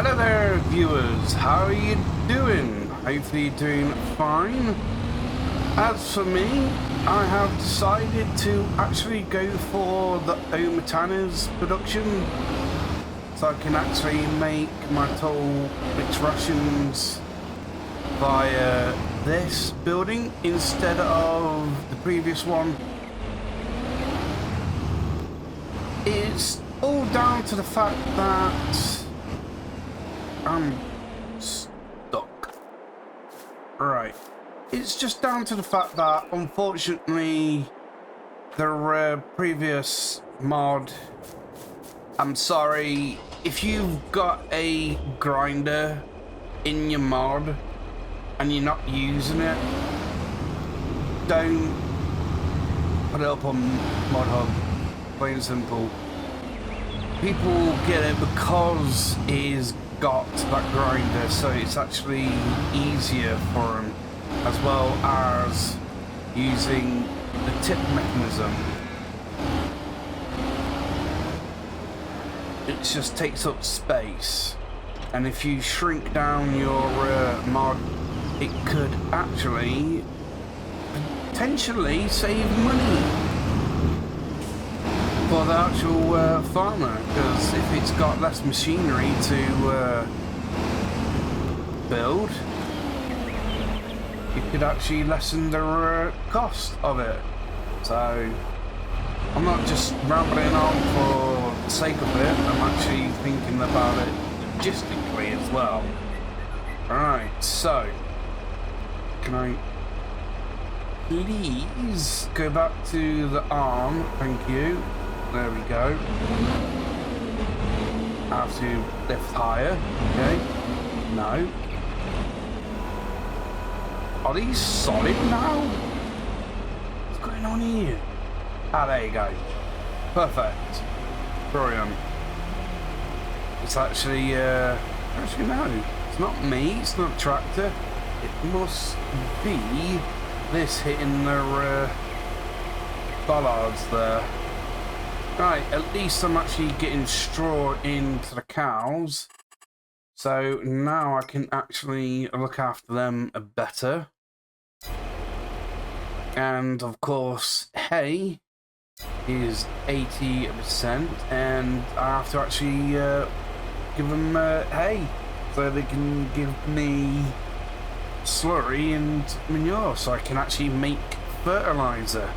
Hello there, viewers. How are you doing? Hopefully you're doing fine. As for me, I have decided to actually go for the Omatana's production, so I can actually make my total mixed rations via this building instead of the previous one. It's all down to the fact that I'm stuck. Right. It's just down to the fact that, unfortunately, the previous mod, I'm sorry, if you've got a grinder in your mod and you're not using it, don't put it up on Mod Hub. Plain and simple. People get it because he's got that grinder, so it's actually easier for them, as well as using the tip mechanism. It just takes up space, and if you shrink down your mod, it could actually potentially save money for the actual farmer, because if it's got less machinery to build, it could actually lessen the cost of it. So I'm not just rambling on for the sake of it, I'm actually thinking about it logistically as well. Alright, so can I please go back to the arm? Thank you. There we go. Have to lift higher. Okay. No. Are these solid now? What's going on here? Ah, there you go. Perfect. Brilliant. It's actually, no. It's not me. It's not a tractor. It must be this hitting the bollards there. Right, at least I'm actually getting straw into the cows. So now I can actually look after them better. And of course, hay is 80%, and I have to actually give them hay so they can give me slurry and manure, so I can actually make fertilizer.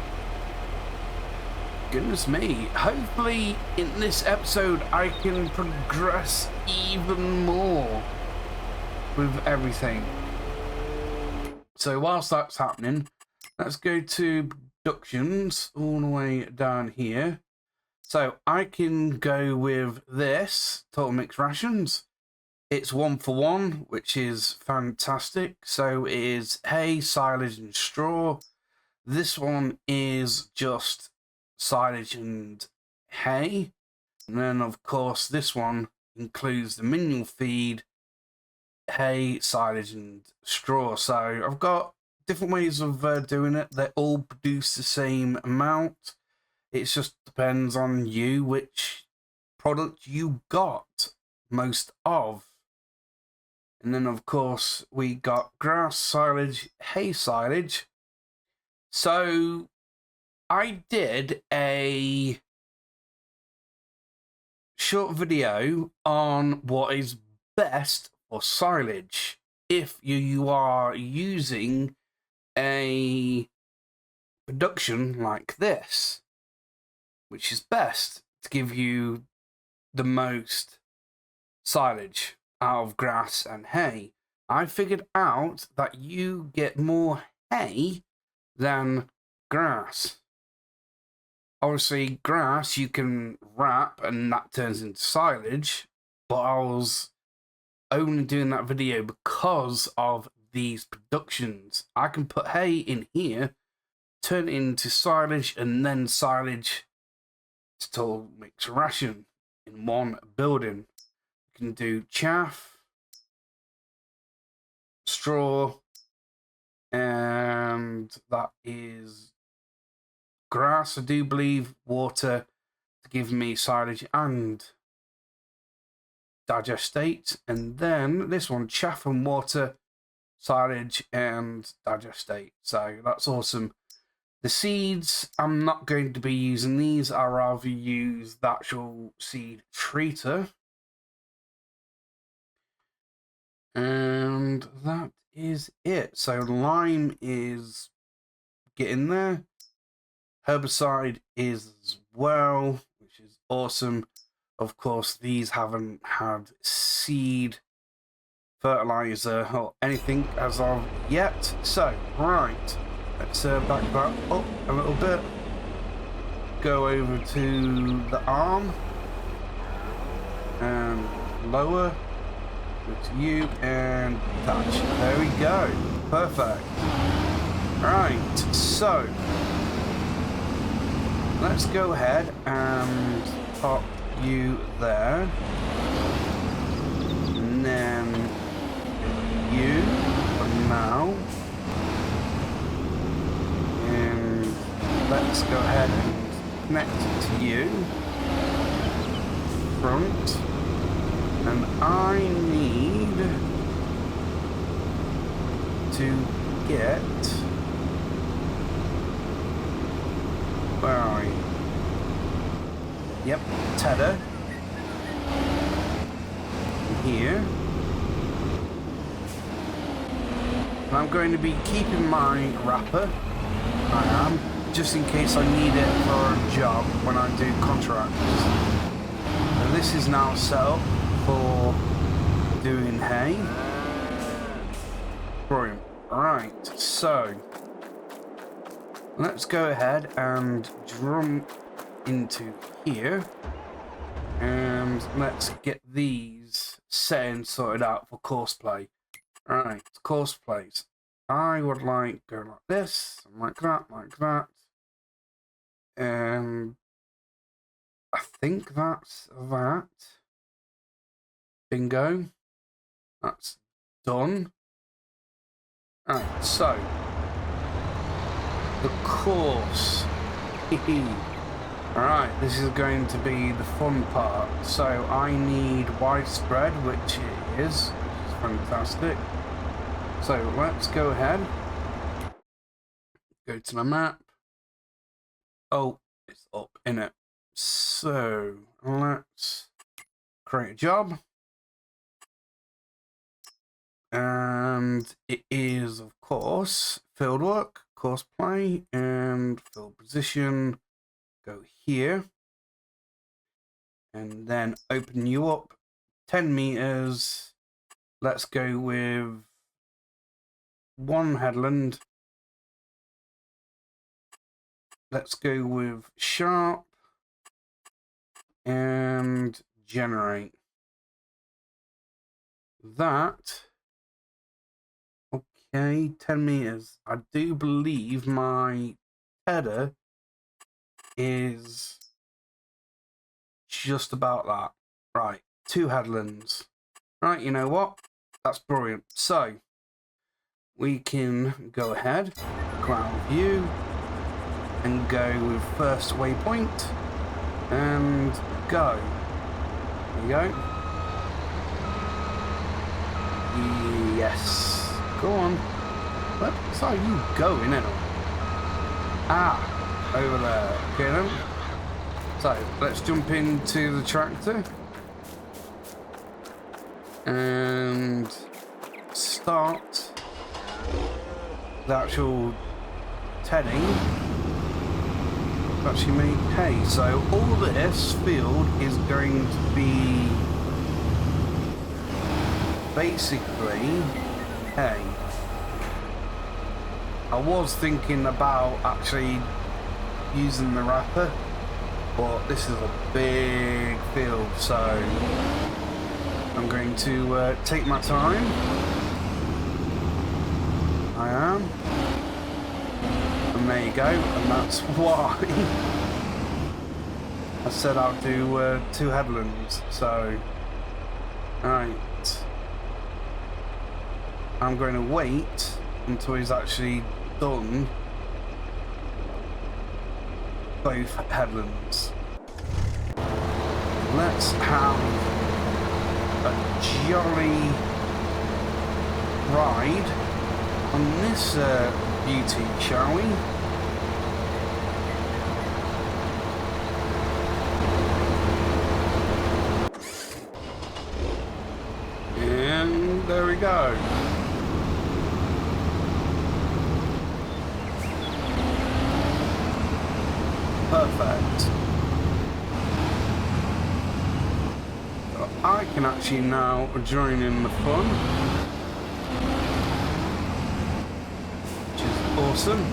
Goodness me. Hopefully in this episode I can progress even more with everything. So whilst that's happening, let's go to productions all the way down here. So I can go with this total mixed rations. It's 1 for 1, which is fantastic. So it is hay, silage and straw. This one is just silage and hay, and then of course this one includes the mineral feed, hay, silage and straw. So I've got different ways of doing it. They all produce the same amount. It just depends on you which product you got most of. And then of course we got grass silage, hay silage. So I did a short video on what is best for silage if you are using a production like this, which is best to give you the most silage out of grass and hay. I figured out that you get more hay than grass. Obviously, grass you can wrap and that turns into silage, but I was only doing that video because of these productions. I can put hay in here, turn it into silage, and then silage to total mixed ration in one building. You can do chaff, straw, and that is grass, I do believe, water to give me silage, and digestate, and then this one, chaff and water, silage and digestate. So that's awesome. The seeds, I'm not going to be using these. I'll rather use the actual seed treater. And that is it. So lime is getting there. Herbicide is as well, which is awesome. Of course, these haven't had seed fertilizer or anything as of yet. So, right, let's back that up a little bit. Go over to the arm and lower. Go to you and touch. There we go. Perfect. Right, so let's go ahead and pop you there. And then you for now. And let's go ahead and connect to you. Front. And I need to get... Where are you? Yep, tether. Here. And I'm going to be keeping my wrapper. I am, just in case I need it for a job when I do contracts. And this is now set up for doing hay. Brilliant. Right, so let's go ahead and drum into here, and let's get these set and sorted out for course play. Right, course plays. I would like go like this, like that, and I think that's that. Bingo. That's done. Right, so the course. Alright, this is going to be the fun part. So I need widespread, which it is, which is fantastic. So let's go ahead. Go to the map. Oh, it's up in it. So let's create a job. And it is, of course, field work, course play, and field position. Go here. And then open you up 10 meters. Let's go with one headland. Let's go with sharp and generate. That. Okay, 10 meters. I do believe my header is just about that. Right, 2 headlands. Right, you know what? That's brilliant. So, we can go ahead, ground view, and go with first waypoint, and go. There you go. Yes. Go on. Where are you going anyway? Ah, over there. Okay then. So, let's jump into the tractor. And start the actual tedding. Actually make hay. So all this field is going to be basically hay. I was thinking about actually using the wrapper, but this is a big field, so I'm going to take my time. I am. And there you go, and that's why I said I'll do 2 headlands. So, right. I'm going to wait until he's actually done both headlands. Let's have a jolly ride on this beauty, shall we? And there we go. Perfect. So I can actually now join in the fun, which is awesome.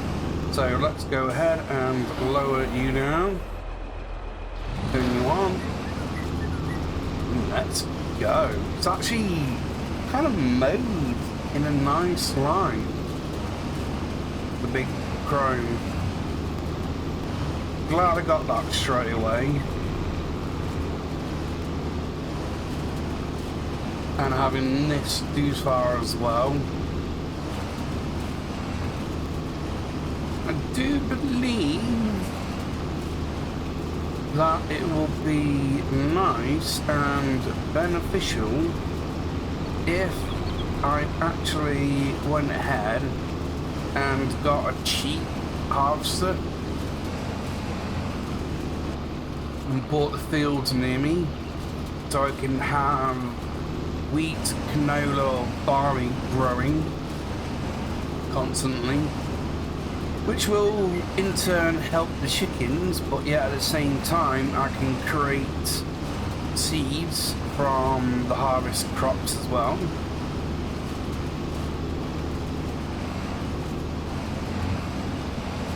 So let's go ahead and lower you down. Turn you on. Let's go. It's actually kind of mowed in a nice line. The big Krone. Glad I got that straight away. And having this do far as well. I do believe that it will be nice and beneficial if I actually went ahead and got a cheap harvester and bought the fields near me so I can have wheat, canola, or barley growing constantly, which will in turn help the chickens, but yet at the same time I can create seeds from the harvest crops as well.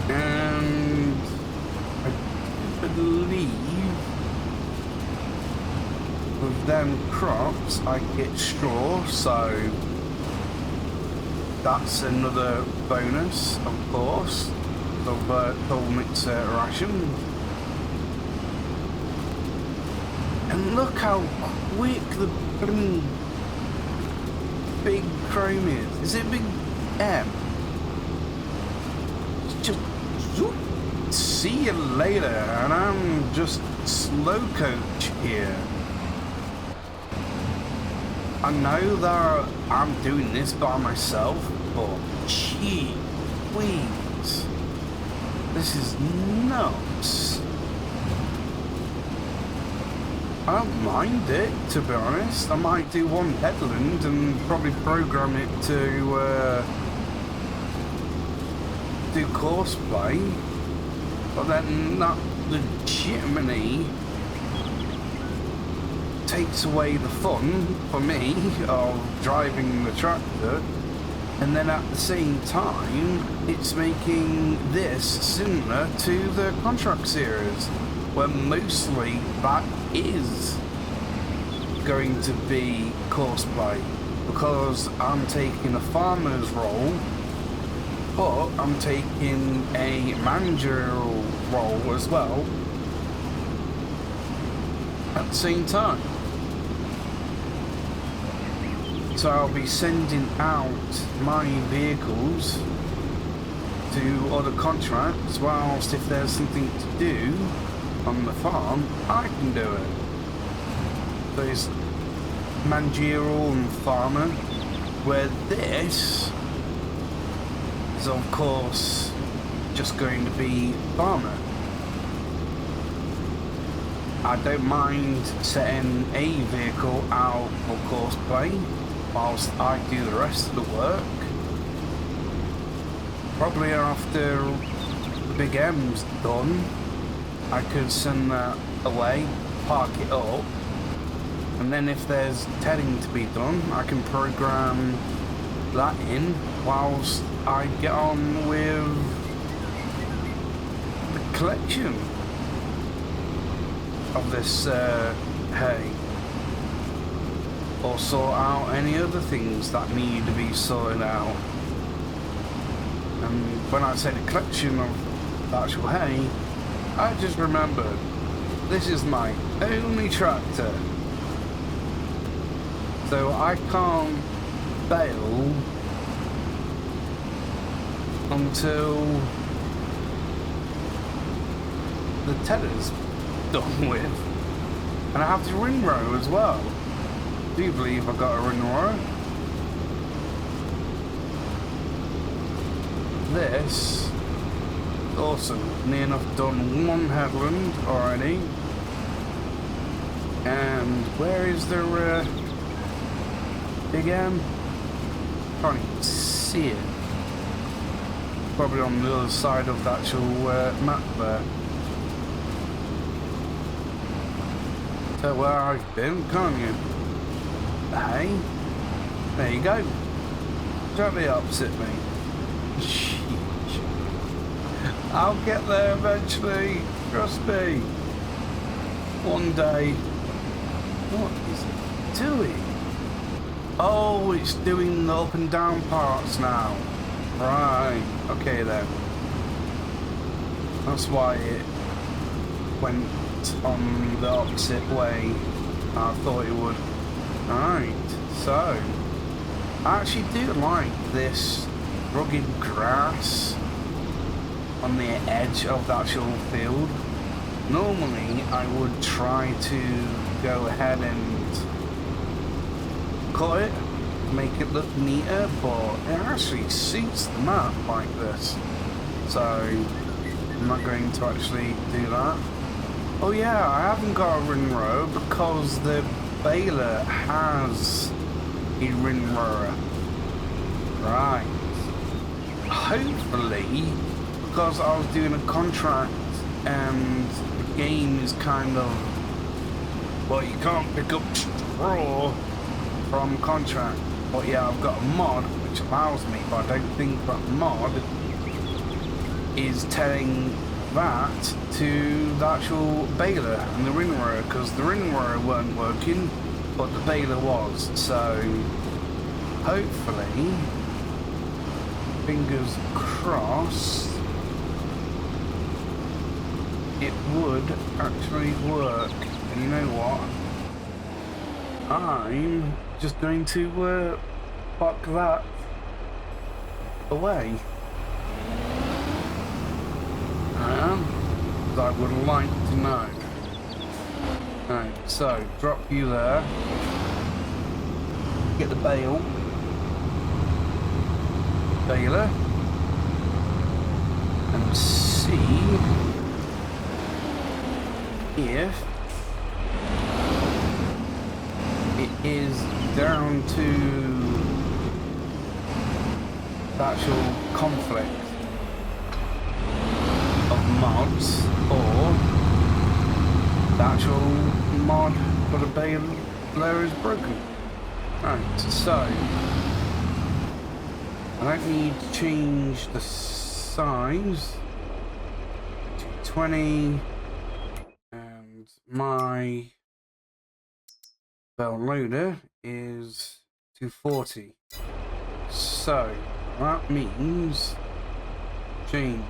And I believe with them crops I get straw, so that's another bonus, of course, of double mixer ration. And look how quick the big Krone is. Is it big M? It's just zoop, see you later, and I'm just slow coach here. I know that I'm doing this by myself, but gee whiz, this is nuts. I don't mind it, to be honest. I might do one headland and probably program it to do course play, but then that legitimately takes away the fun for me of driving the tractor, and then at the same time it's making this similar to the contract series, where mostly that is going to be course play, because I'm taking a farmer's role, but I'm taking a managerial role as well at the same time. So I'll be sending out my vehicles to other contracts, whilst if there's something to do on the farm, I can do it. There's managerial and farmer, where this is of course just going to be farmer. I don't mind setting a vehicle out for course play whilst I do the rest of the work. Probably after the Big M's done, I could send that away, park it up, and then if there's tedding to be done, I can program that in whilst I get on with the collection of this hay, or sort out any other things that need to be sorted out. And when I say the collection of the actual hay, I just remembered this is my only tractor, so I can't bail until the tedder's done with, and I have to ring row as well. Do you believe I got a Renora? This is awesome. Near enough done one headland already. And where is the big M? Can't even see it. Probably on the other side of the actual map there. Tell where I've been, can't you? Hey, there you go. Totally opposite me. Sheesh. I'll get there eventually. Trust me. One day. What is it doing? Oh, it's doing the up and down parts now. Right. Okay then. That's why it went on the opposite way. I thought it would. Right. So, I actually do like this rugged grass on the edge of the actual field. Normally, I would try to go ahead and cut it, make it look neater, but it actually suits the map like this. So, I'm not going to actually do that. Oh yeah, I haven't got a ring row because the baler has a ring rower. Right. Hopefully, because I was doing a contract and the game is kind of, well, you can't pick up straw from contract. But yeah, I've got a mod which allows me, but I don't think that mod is telling that to the actual baler and the ring rower, because the ring rower weren't working, but the baler was. So hopefully, fingers crossed, it would actually work. And you know what? I'm just going to fuck that away. I would like to know. Right, so drop you there. Get the baler, and see if it is down to the actual conflict of mods, or the actual mod for the baler is broken. Right, so I don't need to change the size to 20, and my bell loader is 240. So that means change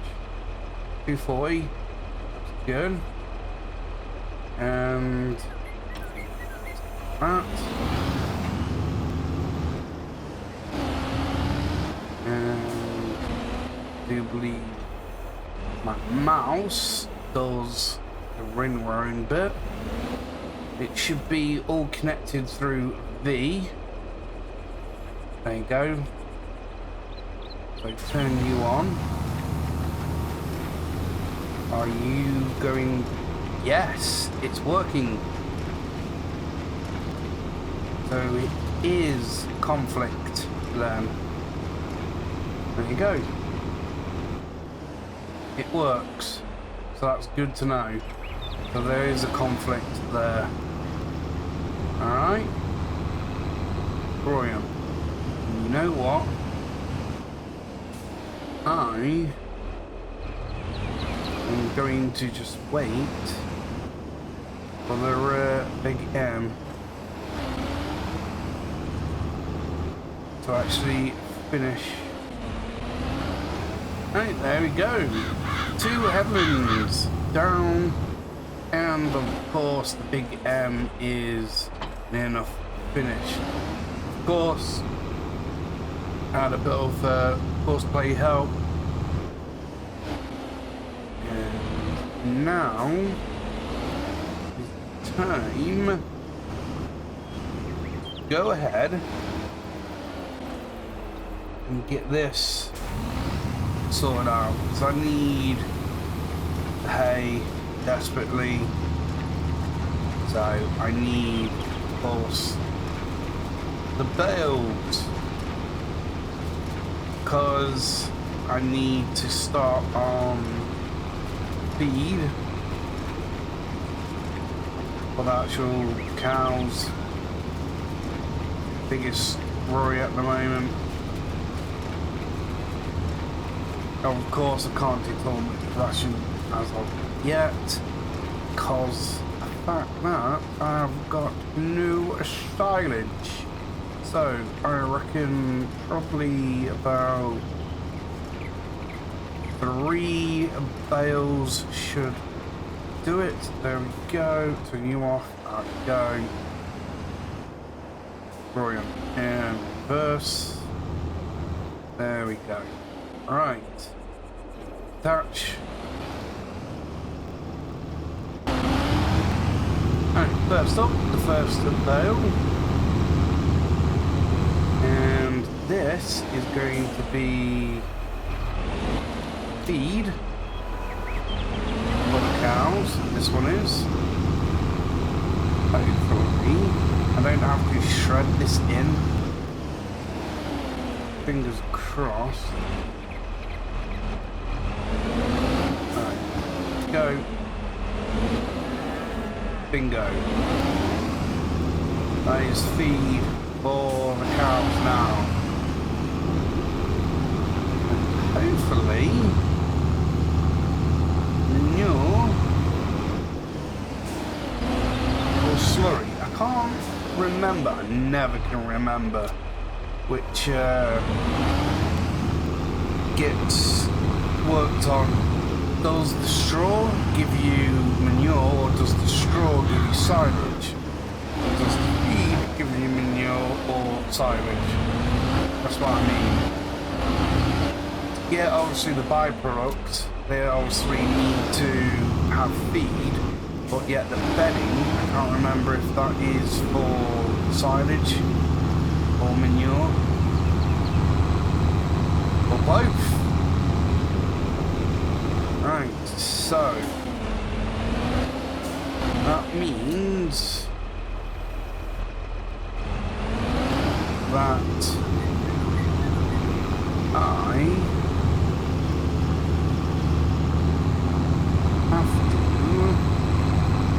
240. That's good. And that. And I do believe my mouse does the ring rowing bit. It should be all connected through V. There you go. So turn you on. Are you going? Yes, it's working. So it is conflict then. There you go. It works. So that's good to know. So there is a conflict there. Alright. Brilliant. And you know what? I am going to just wait for the big M to actually finish. Right, there we go. 2 headlands down, and of course the big M is near enough finished. Of course, I had a bit of post-play help, and now it's time go ahead and get this sorted out, because I need hay desperately. So I need, of course, the bales, because I need to start on feed for the actual cows. Biggest worry at the moment. Of course, I can't do too much ration as of yet, because the fact that I've got no silage. So I reckon probably about 3 bales should do it. There we go. Turn you off. Out we go. Brilliant. And reverse. There we go. Right. Attach. Alright, first up, the first bale. And this is going to be feed for the cows. This one is. Hopefully, I don't have to shred this in. Fingers crossed. Alright, go. Bingo. That is feed for the cows now. And hopefully, manure or slurry. I can't remember. I never can remember which gets worked on. Does the straw give you manure, or does the straw give you silage? Or does the feed give you manure or silage? That's what I mean. Yeah, obviously the byproduct, they obviously need to have feed, but yet the bedding, I can't remember if that is for silage or manure or both. Right, so that means that I have to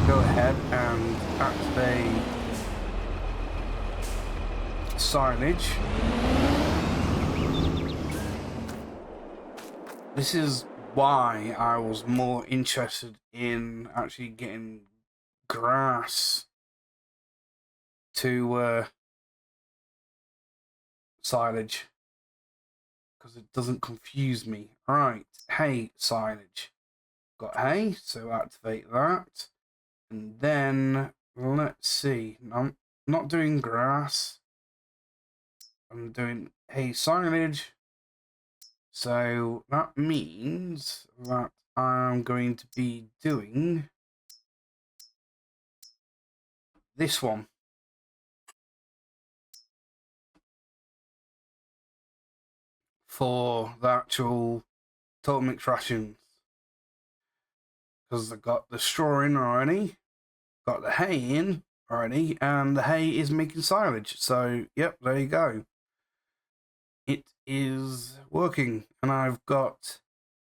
go ahead and activate silage. This is why I was more interested in actually getting grass to silage, because it doesn't confuse me. Right, hay silage. Got hay, so activate that. And then let's see. I'm not doing grass. I'm doing hay silage. So that means that I'm going to be doing this one. For the actual total mix rations. Because I got the straw in already, got the hay in already, and the hay is making silage. So, yep, there you go. It is working, and I've got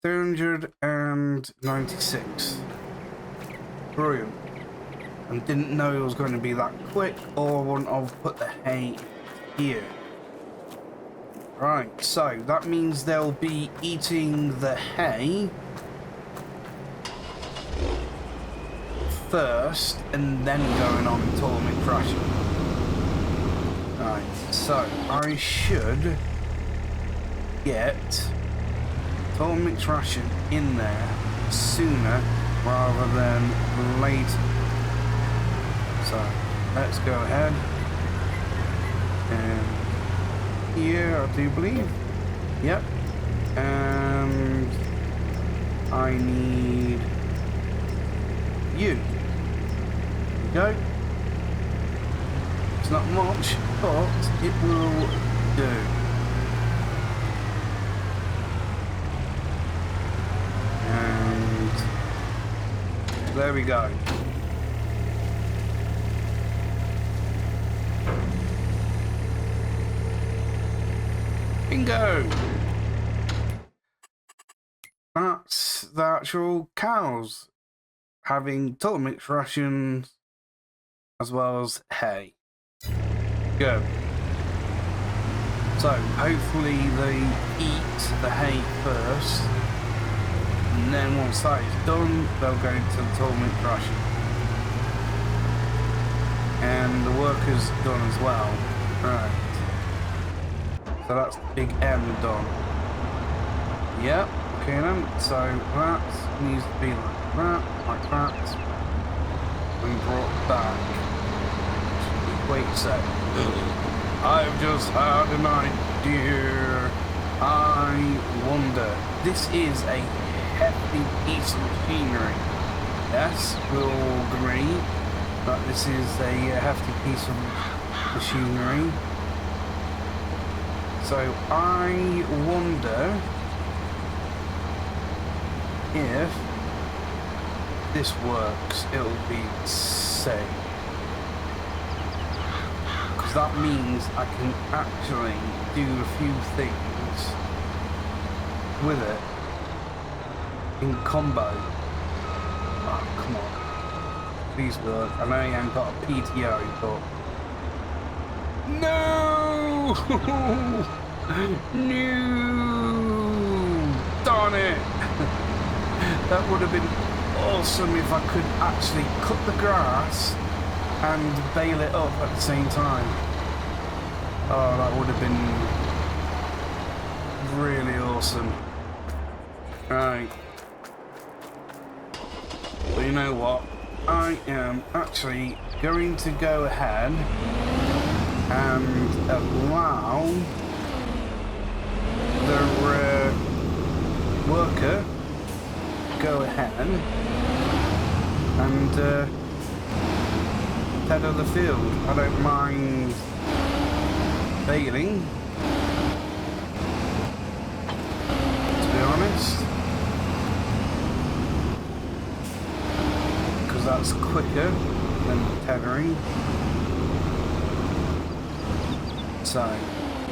396. Brilliant. And didn't know it was going to be that quick, or wouldn't have put the hay here. Right, so that means they'll be eating the hay first, and then going on total mix ration. Right, so I should get total mix ration in there sooner rather than later. So let's go ahead and here, I do believe. Yep. And I need you. There we go. It's not much, but it will do. And there we go. Bingo! That's the actual cows having total mixed rations as well as hay. Good. So hopefully they eat the hay first, and then once that is done, they'll go into the total mixed ration. And the workers done as well. Right. So that's big M done. Yep. Okay then. So that needs to be like that, and brought back. Wait a sec. I've just had an idea. I wonder. This is a hefty piece of machinery. Yes, we'll agree that this is a hefty piece of machinery. So I wonder if this works. It'll be safe. That means I can actually do a few things with it in combo. Oh, come on. Please work. I know you haven't got a PTO, but... No! No! Darn it! That would have been awesome if I could actually cut the grass and bale it up at the same time. Oh, that would have been really awesome. Right. But you know what? I am actually going to go ahead and allow the worker go ahead and head of the field. I don't mind baling, to be honest, because that's quicker than tethering. So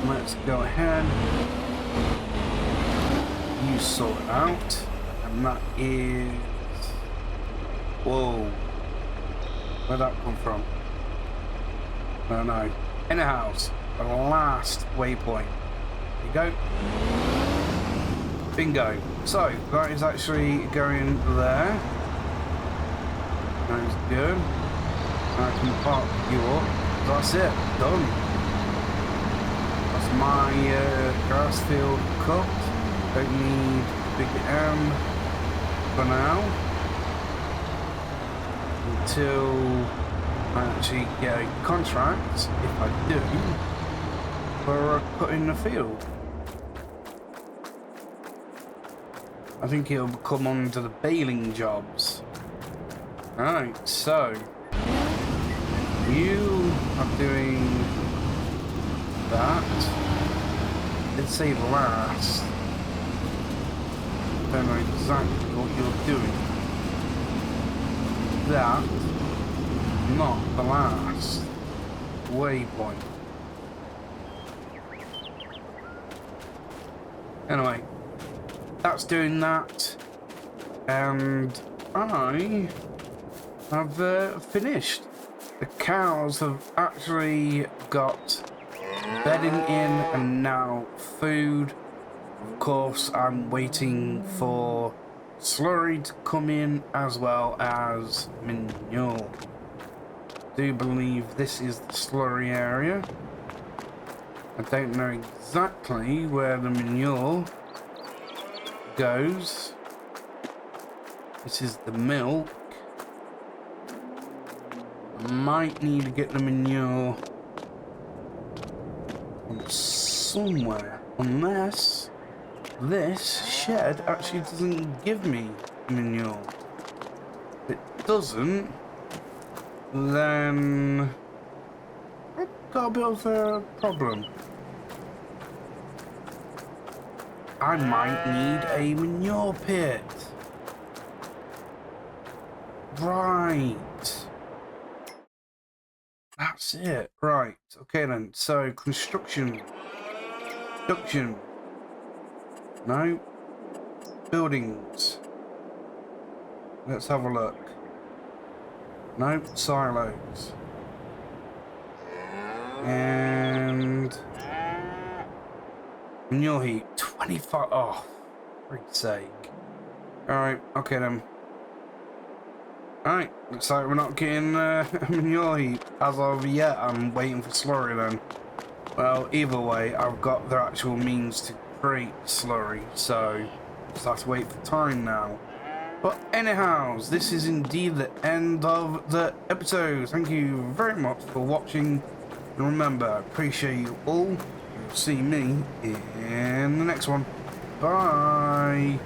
let's go ahead. You sort it out, and that is... Whoa. Where'd that come from? I don't know. In a house. The last waypoint. There you go. Bingo. So, that is actually going there. That is good. I can park you up. That's it. Done. That's my grass field cut. Don't need big M for now. Until I actually get a contract, if I do, for putting the field. I think it'll come on to the baling jobs. Alright, so you are doing that. Let's say last. Don't know exactly what you're doing. That, not the last waypoint. Anyway, that's doing that, and I have finished. The cows have actually got bedding in and now food. Of course, I'm waiting for slurry to come in as well as manure. I do believe this is the slurry area. I don't know exactly where the manure goes. This is the milk. I might need to get the manure from somewhere, unless this shed actually doesn't give me manure. If it doesn't, then got a bit of a problem. I might need a manure pit. Right. That's it. Right. Okay then. So construction. Production. No. Buildings. Let's have a look. No. Silos. And manure heap. 25. Oh, for God's sake. Alright. Okay then. Alright, looks like we're not getting a manure heap as of yet. I'm waiting for slurry then. Well, either way, I've got the actual means to create slurry, so just have to wait for time now. But anyhow, this is indeed the end of the episode. Thank you very much for watching. And remember, I appreciate you all. You'll see me in the next one. Bye!